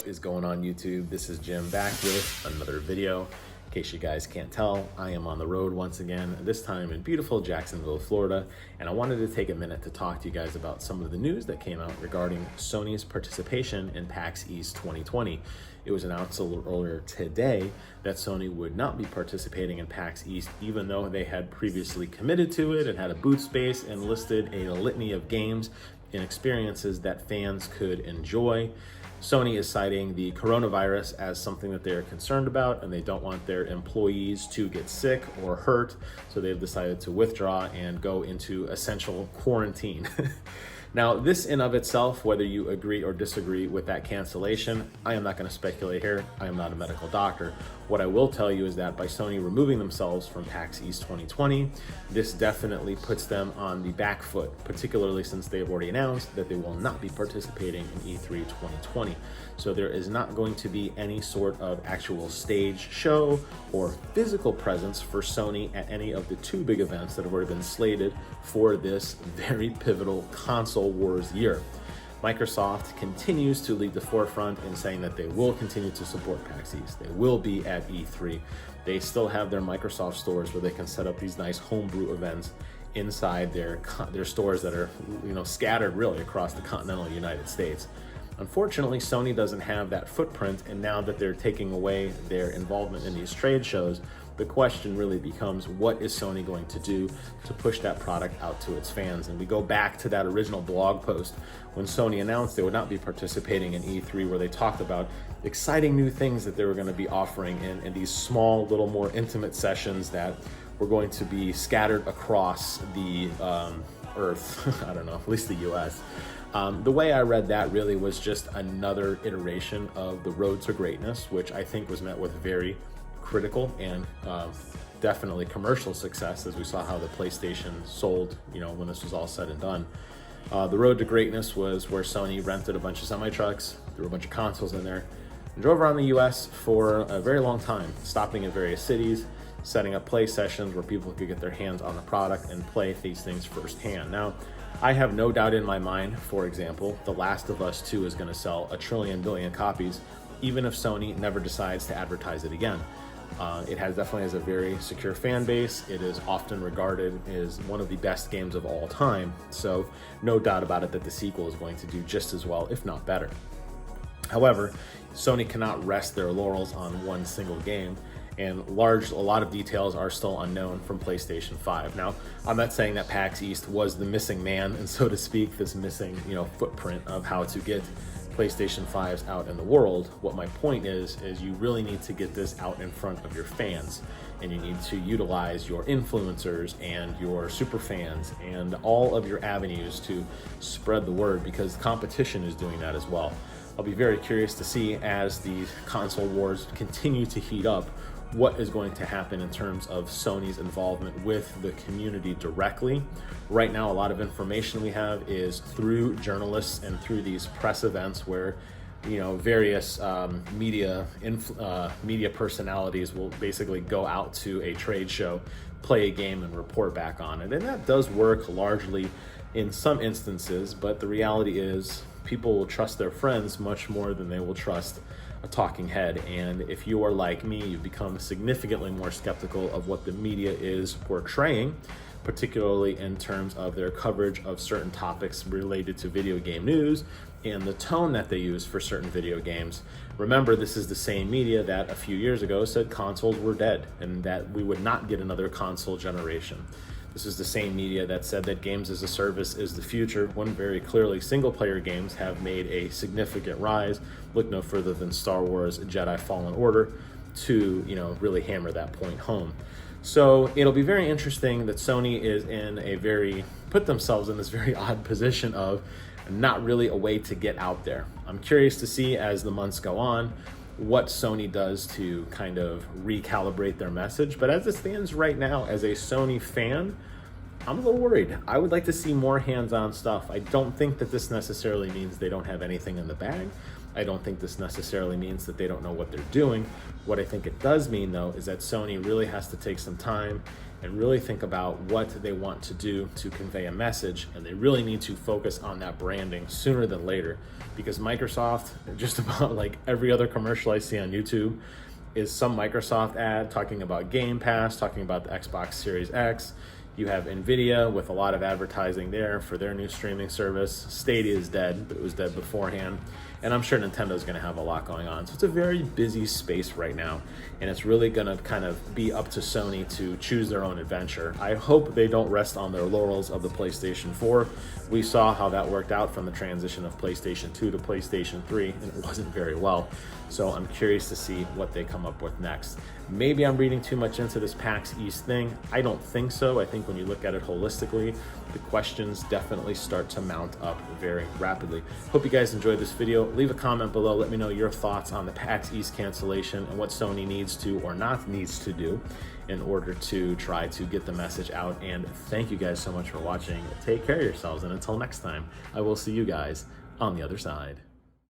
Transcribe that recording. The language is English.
What is going on YouTube? This is Jim back with another video. In case you guys can't tell, I am on the road once again, this time in beautiful Jacksonville, Florida, and I wanted to take a minute to talk to you guys about some of the news that came out regarding Sony's participation in PAX EAST 2020. It was announced a little earlier today that Sony would not be participating in PAX EAST, even though they had previously committed to it and had a booth space and listed a litany of games and experiences that fans could enjoy. Sony is citing the coronavirus as something that they're concerned about, and they don't want their employees to get sick or hurt, so they've decided to withdraw and go into essential quarantine. Now, this in of itself, whether you agree or disagree with that cancellation, I am not going to speculate here. I am not a medical doctor. What I will tell you is that by Sony removing themselves from PAX EAST 2020, this definitely puts them on the back foot, particularly since they have already announced that they will not be participating in E3 2020. So there is not going to be any sort of actual stage show or physical presence for Sony at any of the two big events that have already been slated for this very pivotal console wars year. Microsoft continues to lead the forefront in saying that they will continue to support PAX East. They will be at E3. They still have their Microsoft stores where they can set up these nice homebrew events inside their stores that are, scattered really across the continental United States. Unfortunately, Sony doesn't have that footprint, and now that they're taking away their involvement in these trade shows, the question really becomes, what is Sony going to do to push that product out to its fans? And we go back to that original blog post when Sony announced they would not be participating in E3, where they talked about exciting new things that they were going to be offering in these small, little more intimate sessions that were going to be scattered across the earth, I don't know, at least the US. The way I read that really was just another iteration of the road to greatness, which I think was met with very critical and definitely commercial success, as we saw how the PlayStation sold, when this was all said and done. The road to greatness was where Sony rented a bunch of semi-trucks, threw a bunch of consoles in there, and drove around the US for a very long time, stopping at various cities, setting up play sessions where people could get their hands on the product and play these things firsthand. Now, I have no doubt in my mind, for example, The Last of Us 2 is going to sell 1 trillion billion copies, even if Sony never decides to advertise it again. It definitely has a very secure fan base. It is often regarded as one of the best games of all time. So no doubt about it that the sequel is going to do just as well, if not better. However, Sony cannot rest their laurels on one single game, and a lot of details are still unknown from PlayStation 5. Now, I'm not saying that PAX East was the missing man, and so to speak, this missing, footprint of how to get PlayStation 5s out in the world. What my point is you really need to get this out in front of your fans, and you need to utilize your influencers and your super fans and all of your avenues to spread the word, because competition is doing that as well. I'll be very curious to see, as these console wars continue to heat up, what is going to happen in terms of Sony's involvement with the community directly. Right now, a lot of information we have is through journalists and through these press events where, various media personalities will basically go out to a trade show, play a game, and report back on it. And that does work largely in some instances, but the reality is people will trust their friends much more than they will trust a talking head. And if you are like me, you've become significantly more skeptical of what the media is portraying, particularly in terms of their coverage of certain topics related to video game news and the tone that they use for certain video games. Remember, this is the same media that a few years ago said consoles were dead and that we would not get another console generation. This is the same media that said that games as a service is the future, when very clearly single-player games have made a significant rise. Look no further than Star Wars Jedi Fallen Order to, really hammer that point home. So it'll be very interesting that Sony is put themselves in this very odd position of not really a way to get out there. I'm curious to see, as the months go on, what Sony does to kind of recalibrate their message. But as it stands right now, as a Sony fan, I'm a little worried. I would like to see more hands-on stuff. I don't think that this necessarily means they don't have anything in the bag. I don't think this necessarily means that they don't know what they're doing. What I think it does mean, though, is that Sony really has to take some time and really think about what they want to do to convey a message. And they really need to focus on that branding sooner than later, because Microsoft, just about like every other commercial I see on YouTube, is some Microsoft ad talking about Game Pass, talking about the Xbox Series X. You have Nvidia with a lot of advertising there for their new streaming service. Stadia is dead, but it was dead beforehand. And I'm sure Nintendo's gonna have a lot going on. So it's a very busy space right now. And it's really gonna kind of be up to Sony to choose their own adventure. I hope they don't rest on their laurels of the PlayStation 4. We saw how that worked out from the transition of PlayStation 2 to PlayStation 3, and it wasn't very well. So I'm curious to see what they come up with next. Maybe I'm reading too much into this PAX East thing. I don't think so. I think when you look at it holistically, the questions definitely start to mount up very rapidly. Hope you guys enjoyed this video. Leave a comment below. Let me know your thoughts on the PAX East cancellation and what Sony needs to or not needs to do in order to try to get the message out. And thank you guys so much for watching. Take care of yourselves, and until next time, I will see you guys on the other side.